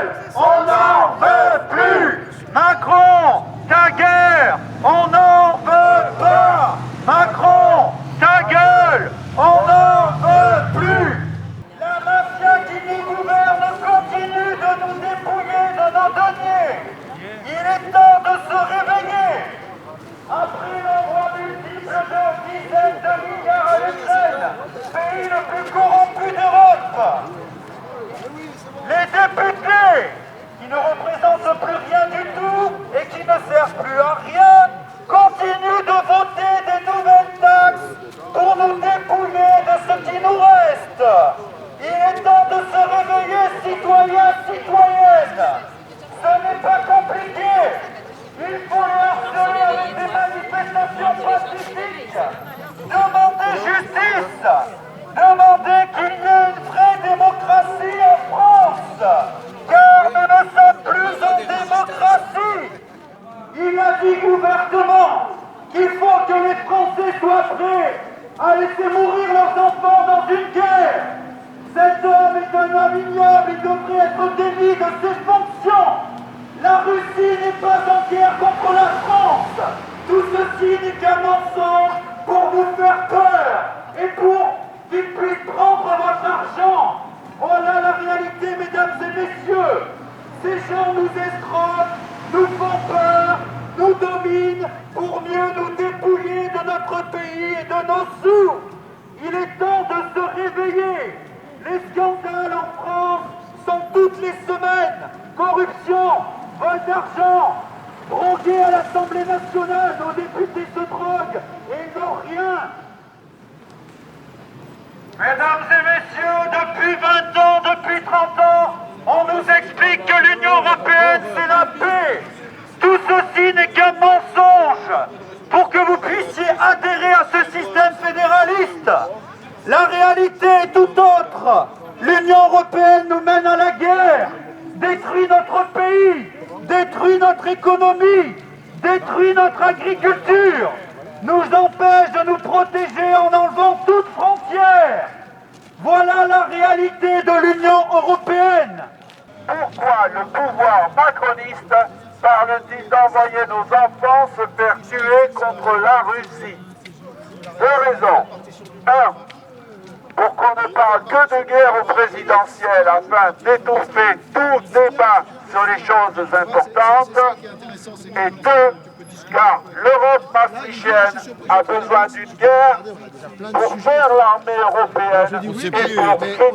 gueule, on n'en veut plus. Macron, ta guerre, on n'en veut pas. Macron, ta gueule, on n'en veut plus. La mafia qui nous gouverne continue de nous dépouiller de nos deniers. Il est temps de se réveiller. Après l'envoi multiple de dizaines de milliards à l'Ukraine, pays le plus corrompu d'Europe, les députés, qui ne représentent plus rien du tout et qui ne servent plus à rien, continuent de voter des nouvelles taxes pour nous dépouiller de ce qui nous reste. Il est temps de se réveiller, citoyens, citoyennes. Ce n'est pas compliqué. Il faut les harceler avec des manifestations pacifiques. Demandez justice. Demandez qu'il y ait une vraie démocratie en France. Car nous ne sommes plus en démocratie. Il a dit ouvertement qu'il faut que les Français soient prêts à laisser mourir leurs enfants dans une guerre. Cet homme est un homme ignoble, il devrait être démis de ses fonctions. La Russie n'est pas en guerre contre la France. Tout ceci n'est qu'un mensonge pour vous faire peur et pour qu'ils puissent prendre votre argent. Voilà la réalité, mesdames et messieurs. Ces gens nous escroquent, nous font peur, nous dominent pour mieux nous dépouiller de notre pays et de nos sous. Il est temps de se réveiller. Les scandales en France sont toutes les semaines. Corruption, vol d'argent, drogués à l'Assemblée nationale, nos députés se droguent et ils n'ont rien. Mesdames et messieurs, depuis 20 ans, depuis 30 ans, on nous explique que l'Union européenne, c'est la paix. Tout ceci n'est qu'un mensonge pour que vous puissiez adhérer à ce système fédéraliste. La réalité est tout autre. L'Union européenne nous mène à la guerre, détruit notre pays, détruit notre économie, détruit notre agriculture, nous empêche de nous protéger en enlevant toute frontière. Voilà la réalité de l'Union européenne. Pourquoi le pouvoir macroniste parle-t-il d'envoyer nos enfants se faire tuer contre la Russie? Deux raisons. Un, pour qu'on ne parle que de guerre au présidentiel afin d'étouffer tout débat sur les choses importantes. Et deux, car l'Europe maastrichtienne a besoin d'une guerre pour faire l'armée européenne et pour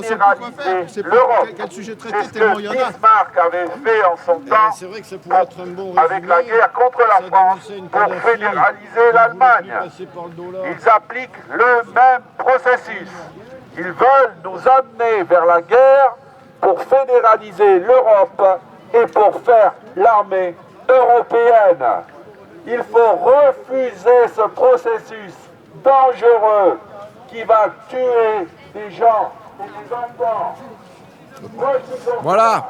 fédéraliser l'Europe. C'est ce que Bismarck avait fait en son temps avec la guerre contre la France pour fédéraliser l'Allemagne. Ils appliquent le même processus. Ils veulent nous amener vers la guerre pour fédéraliser l'Europe et pour faire l'armée européenne. Il faut refuser ce processus dangereux qui va tuer des gens et des enfants. Voilà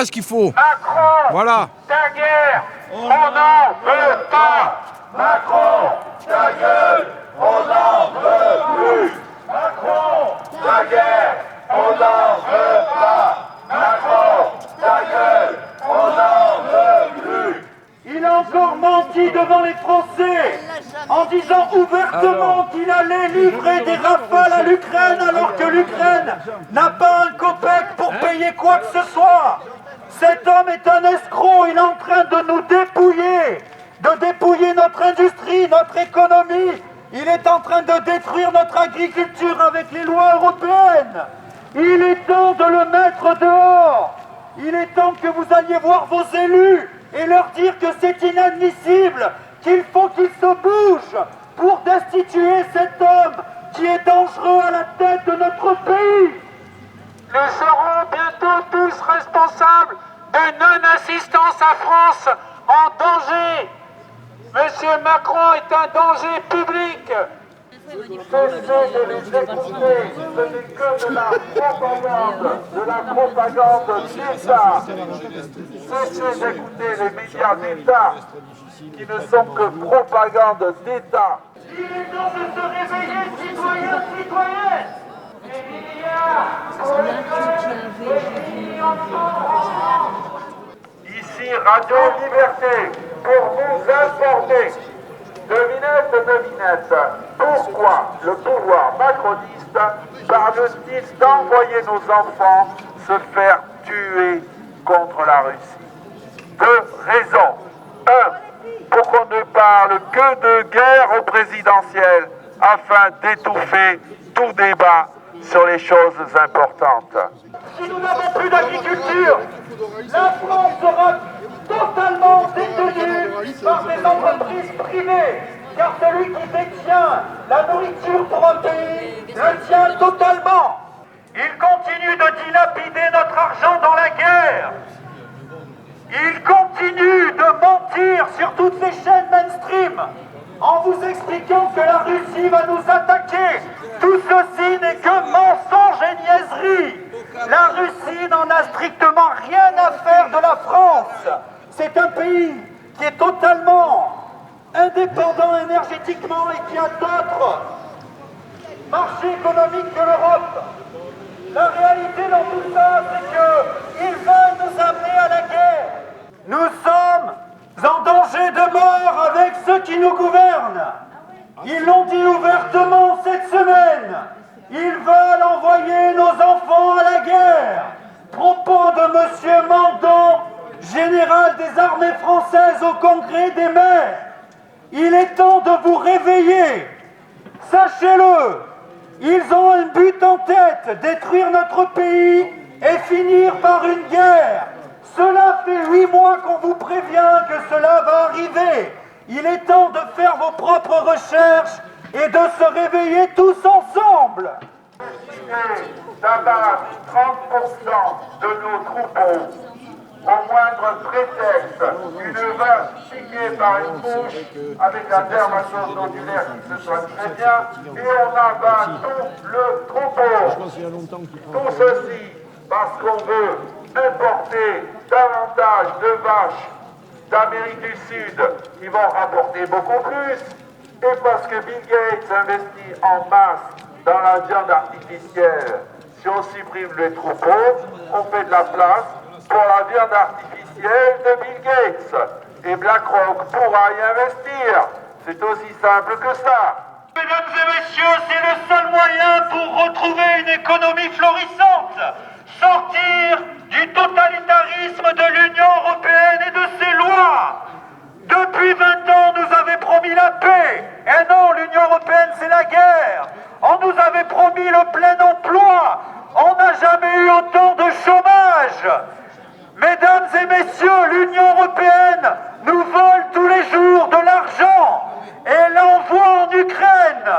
ce qu'il faut. Macron, voilà. Ta guerre, on n'en veut pas. Macron, ta gueule, on n'en veut plus. Macron, ta guerre, on n'en veut pas. Macron, ta gueule, on n'en veut plus. Il a encore menti devant les Français en disant ouvertement qu'il allait livrer des rafales à l'Ukraine alors que l'Ukraine n'a pas un copec pour payer quoi que ce soit. Cet homme est un escroc, il est en train de nous dépouiller notre industrie, notre économie. Il est en train de détruire notre agriculture avec les lois européennes. Il est temps de le mettre dehors. Il est temps que vous alliez voir vos élus et leur dire que c'est inadmissible, qu'il faut qu'ils se bougent pour destituer cet homme qui est dangereux à la tête de notre pays. Nous serons bientôt tous responsables de non-assistance à France en danger. Monsieur Macron est un danger public. Cessez de les écouter, ce n'est que de la propagande d'État. Cessez d'écouter les médias d'État qui ne sont que propagande d'État. Il est temps de se réveiller, citoyens, citoyennes. Des milliards pour les jeunes, des millions de Radio Liberté pour vous informer. Devinette, pourquoi le pouvoir macroniste parle-t-il d'envoyer nos enfants se faire tuer contre la Russie? Deux raisons. Un, pour qu'on ne parle que de guerre au présidentiel afin d'étouffer tout débat sur les choses importantes. Si nous n'avons plus d'agriculture, la France sera totalement détenue par des entreprises privées, car celui qui détient la nourriture pour un pays le tient totalement. Il continue de dilapider notre argent dans la guerre. Il continue de mentir sur toutes les chaînes mainstream en vous expliquant que la Russie va nous attaquer. Tout ceci n'est que mensonge et niaiserie. La Russie n'en a strictement rien à faire de la France. C'est un pays qui est totalement indépendant énergétiquement et qui a d'autres marchés économiques que l'Europe. La réalité dans tout ça, c'est qu'ils veulent nous amener à la guerre. Nous sommes en danger de mort avec ceux qui nous gouvernent. Ils l'ont dit ouvertement cette semaine. Ils veulent envoyer nos enfants à la guerre. Propos de M. Mandon, général des armées françaises au Congrès des maires. Il est temps de vous réveiller. Sachez-le, ils ont un but en tête, détruire notre pays et finir par une guerre. Cela fait 8 mois qu'on vous prévient que cela va arriver. Il est temps de faire vos propres recherches et de se réveiller tous ensemble. D'abattre 30% de nos troupeaux au moindre prétexte, une vache piquée par une mouche avec un dermatose nodulaire qui se soigne très bien, et on abat tout le troupeau. Tout ceci parce qu'on veut importer davantage de vaches d'Amérique du Sud qui vont rapporter beaucoup plus, et parce que Bill Gates investit en masse dans la viande artificielle. Si on supprime les troupeaux, on fait de la place pour la viande artificielle de Bill Gates. Et BlackRock pourra y investir. C'est aussi simple que ça. Mesdames et messieurs, c'est le seul moyen pour retrouver une économie florissante. Sortir du totalitarisme de l'Union européenne et de ses lois. Depuis 20 ans, on nous avait promis la paix. Et non, l'Union européenne, c'est la guerre. On nous avait promis le plein emploi. On n'a jamais eu autant de chômage. Mesdames et messieurs, l'Union européenne nous vole tous les jours de l'argent et l'envoie en Ukraine,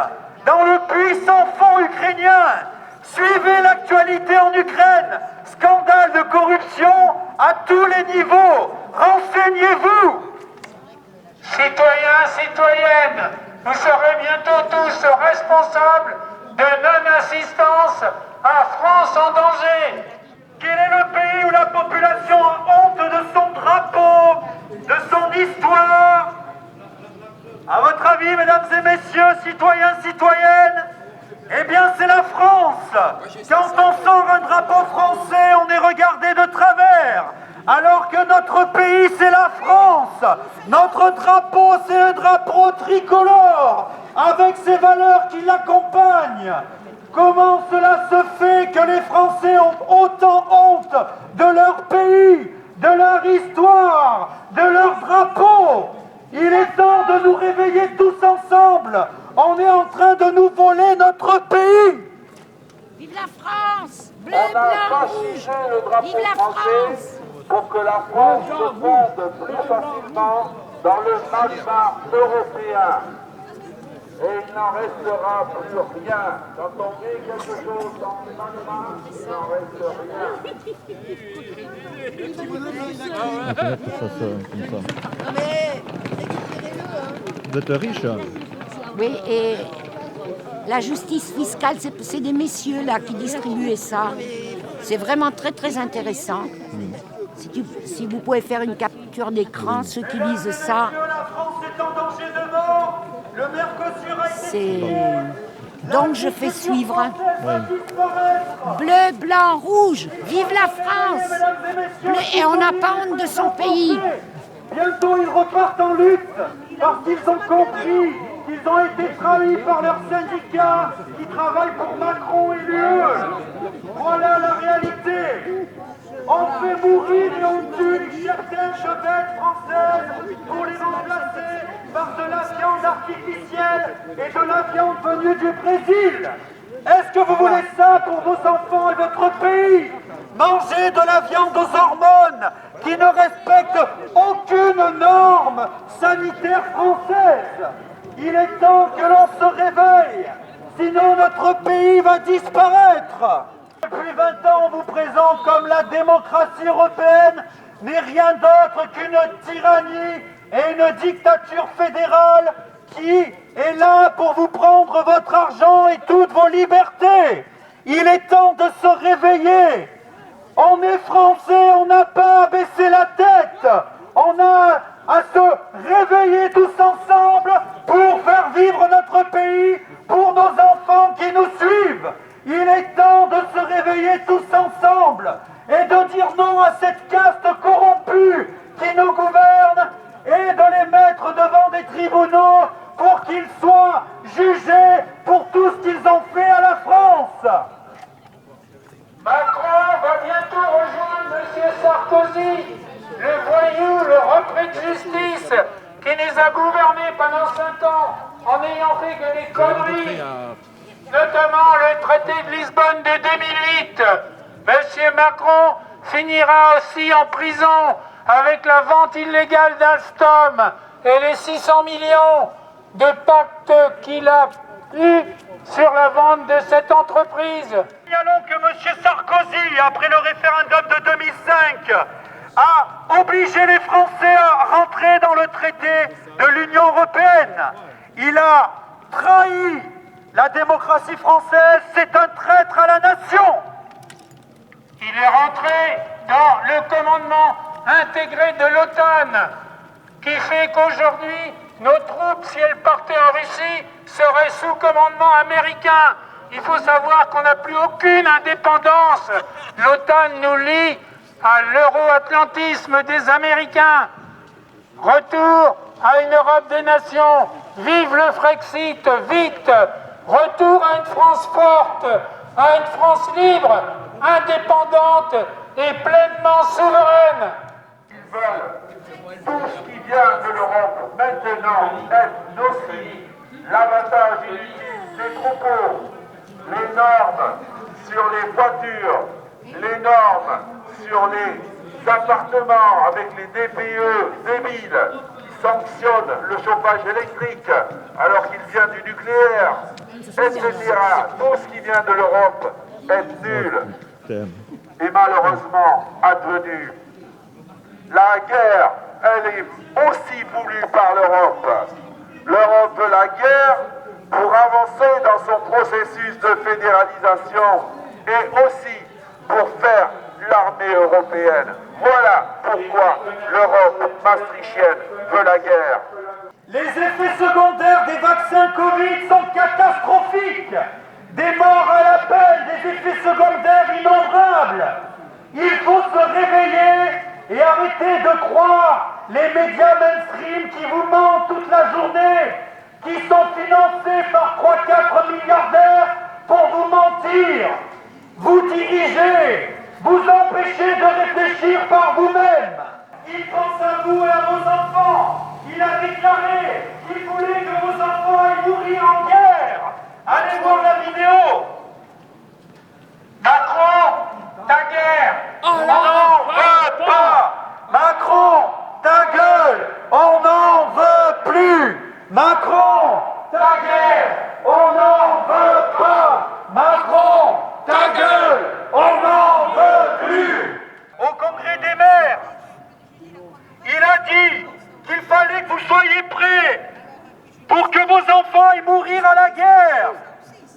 dans le puissant fonds ukrainien. Suivez l'actualité en Ukraine. Scandale de corruption à tous les niveaux. Renseignez-vous. Citoyens, citoyennes, vous serez bientôt tous responsables de non-assistance à France en danger. Quel est le pays où la population a honte de son drapeau, de son histoire? À votre avis, mesdames et messieurs, citoyens, citoyennes, eh bien c'est la France. Quand on sort un drapeau français, on est regardé de travers. Alors que notre pays, c'est la France. Notre drapeau, c'est le drapeau tricolore, avec ses valeurs qui l'accompagnent. Comment cela se fait que les Français ont autant honte de leur pays, de leur histoire, de leur drapeau? Il est temps de nous réveiller tous ensemble. On est en train de nous voler notre pays. Vive la France! Bleu, On a blanc, fascisé rouge! le drapeau Vive la français France! pour que la France se fonde plus facilement dans le magma européen. Et il n'en restera plus rien. Quand on met quelque chose dans le magma, il n'en reste rien. Non mais, récupérez-le, Vous êtes riche? Oui, et la justice fiscale, c'est des messieurs là qui distribuaient ça. C'est vraiment très très intéressant. Si vous pouvez faire une capture d'écran, ceux qui lisent ça, La France est en danger de mort. Le Mercosur a été c'est Donc je fais suivre. Bleu, blanc, rouge, vive la France! Et on n'a pas honte de son pays. Bientôt ils repartent en lutte parce qu'ils ont compris qu'ils ont été trahis par leurs syndicats qui travaillent pour Macron et l'UE. Voilà la réalité. On fait mourir et on tue certaines chevettes françaises pour les remplacer par de la viande artificielle et de la viande venue du Brésil. Est-ce que vous voulez ça pour vos enfants et votre pays? Manger de la viande aux hormones qui ne respecte aucune norme sanitaire française. Il est temps que l'on se réveille, sinon notre pays va disparaître. Depuis 20 ans, on vous présente comme la démocratie européenne n'est rien d'autre qu'une tyrannie et une dictature fédérale qui est là pour vous prendre votre argent et toutes vos libertés. Il est temps de se réveiller. On est français, on n'a pas à baisser la tête. On a à se réveiller tous ensemble pour faire vivre notre pays, pour nos enfants qui nous suivent. Il est temps de se réveiller tous ensemble et de dire non à cette caste corrompue qui nous gouverne et de les mettre devant des tribunaux pour qu'ils soient jugés pour tout ce qu'ils ont fait à la France. Macron va bientôt rejoindre M. Sarkozy, le voyou, le repris de justice, qui les a gouvernés pendant 5 ans en n'ayant fait que des conneries, notamment le traité de Lisbonne de 2008. M. Macron finira aussi en prison avec la vente illégale d'Alstom et les 600 millions de pactes qu'il a eu sur la vente de cette entreprise. Signalons que M. Sarkozy, après le référendum de 2005, a obligé les Français à rentrer dans le traité de l'Union européenne. Il a trahi la démocratie française, c'est un traître à la nation. Il est rentré dans le commandement intégré de l'OTAN, qui fait qu'aujourd'hui, nos troupes, si elles partaient en Russie, seraient sous commandement américain. Il faut savoir qu'on n'a plus aucune indépendance. L'OTAN nous lie à l'euro-atlantisme des Américains. Retour à une Europe des nations. Vive le Frexit, vite. Retour à une France forte, à une France libre, indépendante et pleinement souveraine. Ils veulent tout ce qui vient de l'Europe maintenant être nocif, l'avantage inutile des troupeaux, les normes sur les voitures, les normes sur les appartements avec les DPE débiles qui sanctionnent le chauffage électrique alors qu'il vient du nucléaire, etc. Tout ce qui vient de l'Europe est nul et malheureusement advenu. La guerre, elle est aussi voulue par l'Europe. L'Europe veut la guerre pour avancer dans son processus de fédéralisation et aussi pour faire l'armée européenne. Voilà pourquoi l'Europe maastrichtienne veut la guerre. Les effets secondaires des vaccins Covid sont catastrophiques. Des morts à l'appel, des effets secondaires innombrables. Il faut se réveiller et arrêter de croire les médias mainstream qui vous mentent toute la journée, qui sont financés par 3-4 milliardaires pour vous mentir. Vous dirigez, vous empêchez de réfléchir par vous-même. Il pense à vous et à vos enfants. Il a déclaré qu'il voulait que vos enfants aillent mourir en guerre. Allez voir la vidéo. Macron, ta guerre, On n'en veut pas. Macron, ta gueule, on n'en veut plus. Macron, ta guerre, on n'en veut pas. Macron, ta gueule, on n'en veut plus. Au congrès des maires, il a dit qu'il fallait que vous soyez prêts pour que vos enfants aillent mourir à la guerre.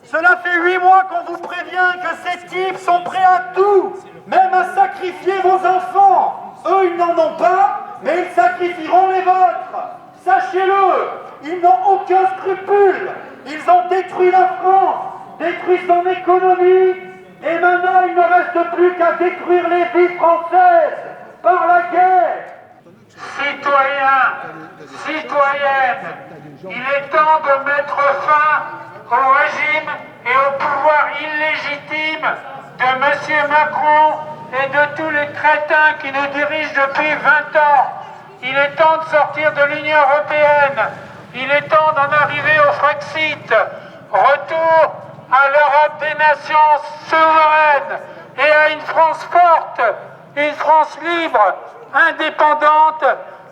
Cela fait 8 mois qu'on vous prévient que ces types sont prêts à tout, même à sacrifier vos enfants. Eux, ils n'en ont pas, mais ils sacrifieront les vôtres. Sachez-le, ils n'ont aucun scrupule. Ils ont détruit la France, détruit son économie, et maintenant il ne reste plus qu'à détruire les vies françaises par la guerre. Citoyens, citoyennes, il est temps de mettre fin au régime et au pouvoir illégitime de M. Macron et de tous les crétins qui nous dirigent depuis 20 ans. Il est temps de sortir de l'Union européenne. Il est temps d'en arriver au Frexit. Retour à l'Europe des nations souveraines et à une France forte, une France libre, indépendante,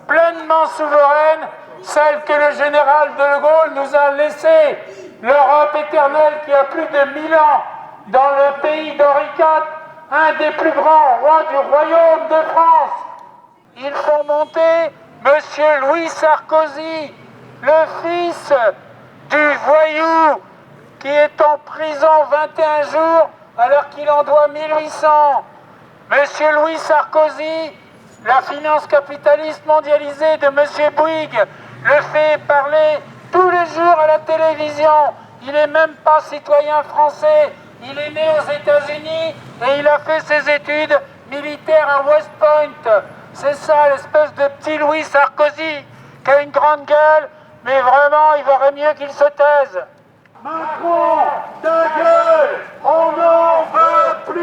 pleinement souveraine, celle que le général de Gaulle nous a laissée, l'Europe éternelle qui a plus de 1000 ans, dans le pays d'Henri IV, un des plus grands rois du royaume de France. Il faut monter M. Louis Sarkozy, le fils du voyou qui est en prison 21 jours alors qu'il en doit 1800. M. Louis Sarkozy, la finance capitaliste mondialisée de M. Bouygues, le fait parler tous les jours à la télévision. Il n'est même pas citoyen français. Il est né aux États-Unis et il a fait ses études militaires à West Point. C'est ça l'espèce de petit Louis Sarkozy qui a une grande gueule, mais vraiment il vaudrait mieux qu'il se taise. Macron, ta gueule, on n'en veut plus.